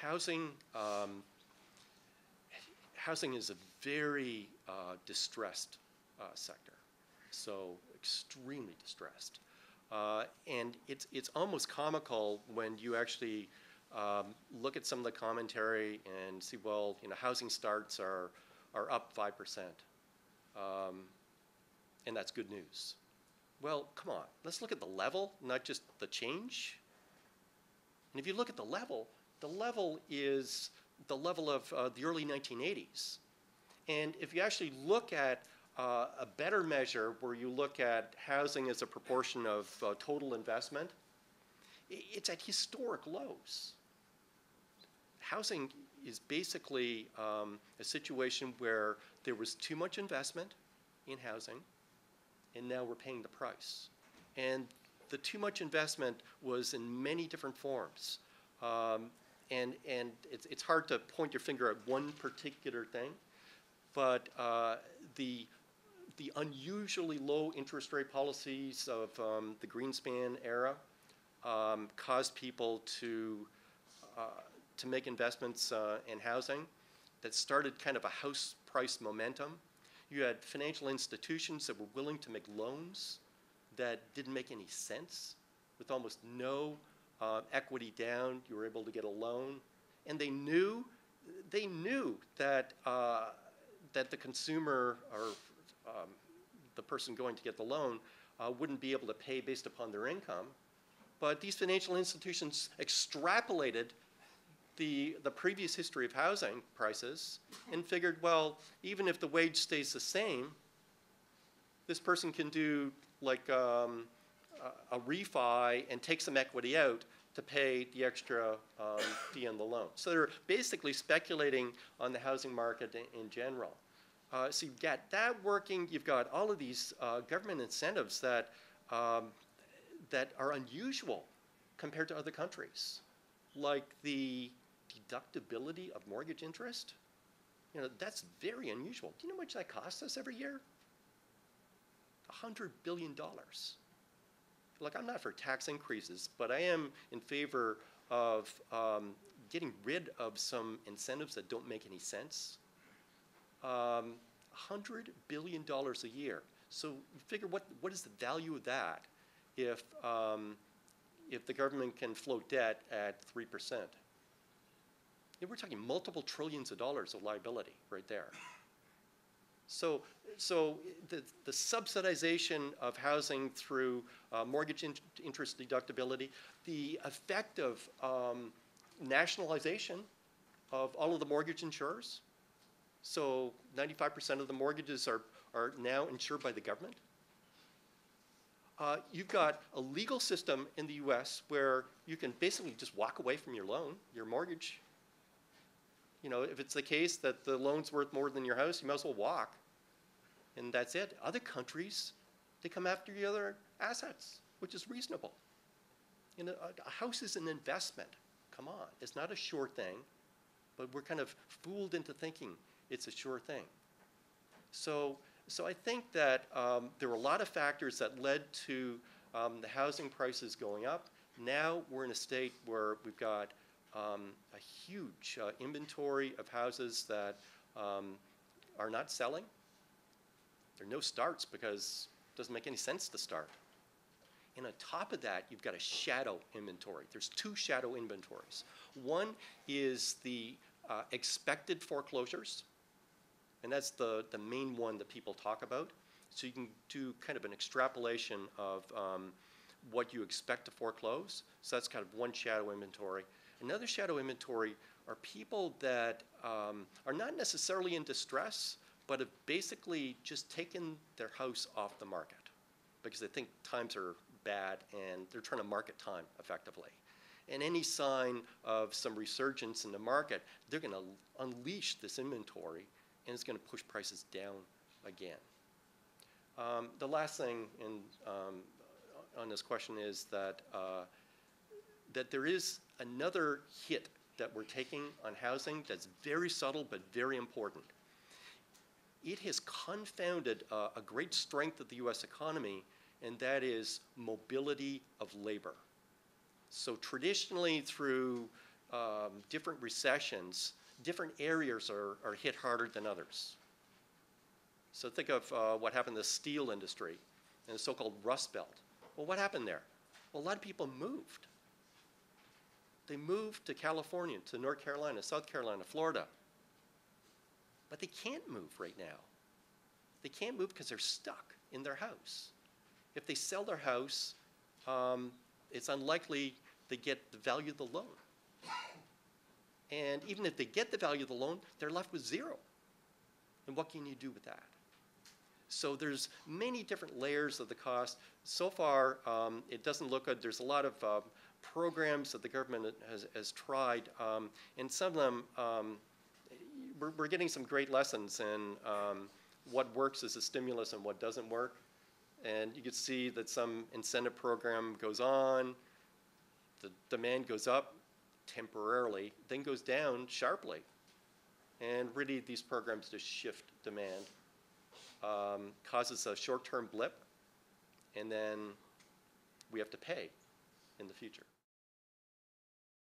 housing, housing is a very distressed sector, so extremely distressed. And it's almost comical when you actually look at some of the commentary and see, well, housing starts are up 5%, and that's good news. Well, come on, let's look at the level, not just the change. And if you look at the level is the level of the early 1980s. And if you actually look at a better measure where you look at housing as a proportion of total investment, it's at historic lows. Housing is basically a situation where there was too much investment in housing, and now we're paying the price. And the too much investment was in many different forms. And it's hard to point your finger at one particular thing, but the unusually low interest rate policies of the Greenspan era caused people to make investments in housing that started kind of a house price momentum. You had financial institutions that were willing to make loans that didn't make any sense. With almost no equity down, you were able to get a loan. And they knew that, that the consumer or the person going to get the loan wouldn't be able to pay based upon their income. But these financial institutions extrapolated the previous history of housing prices and figured, well, even if the wage stays the same, this person can do like a refi and take some equity out to pay the extra fee on the loan. So they're basically speculating on the housing market in general. So you've got that working. You've got all of these government incentives that that are unusual compared to other countries, like the deductibility of mortgage interest. That's very unusual. Do you know how much that costs us every year? $100 billion. Look, I'm not for tax increases, but I am in favor of getting rid of some incentives that don't make any sense. $100 billion a year. So figure what is the value of that if the government can float debt at 3%? We're talking multiple trillions of dollars of liability right there. So the subsidization of housing through mortgage interest deductibility, the effect of nationalization of all of the mortgage insurers. So 95% of the mortgages are now insured by the government. You've got a legal system in the US where you can basically just walk away from your loan, your mortgage. If it's the case that the loan's worth more than your house, you might as well walk. And that's it. Other countries, they come after your other assets, which is reasonable. A house is an investment. Come on, it's not a sure thing, but we're kind of fooled into thinking it's a sure thing. So I think that there were a lot of factors that led to the housing prices going up. Now we're in a state where we've got a huge inventory of houses that are not selling. There are no starts because it doesn't make any sense to start. And on top of that, you've got a shadow inventory. There's two shadow inventories. One is the expected foreclosures, and that's the main one that people talk about. So you can do kind of an extrapolation of what you expect to foreclose. So that's kind of one shadow inventory. Another shadow inventory are people that are not necessarily in distress, but have basically just taken their house off the market because they think times are bad and they're trying to market time effectively. And any sign of some resurgence in the market, they're going to unleash this inventory and it's going to push prices down again. The last thing on this question is that that there is another hit that we're taking on housing that's very subtle but very important. It has confounded a great strength of the US economy, and that is mobility of labor. So traditionally through different recessions, different areas are hit harder than others. So think of what happened in the steel industry and the so-called Rust Belt. Well, what happened there? Well, a lot of people moved. They moved to California, to North Carolina, South Carolina, Florida. But they can't move right now. They can't move because they're stuck in their house. If they sell their house, it's unlikely they get the value of the loan. And even if they get the value of the loan, they're left with zero. And what can you do with that? So there's many different layers of the cost. So far, it doesn't look good. There's a lot of programs that the government has tried, and some of them, we're getting some great lessons in what works as a stimulus and what doesn't work. And you can see that some incentive program goes on, the demand goes up temporarily, then goes down sharply. And really, these programs just shift demand, causes a short-term blip, and then we have to pay in the future.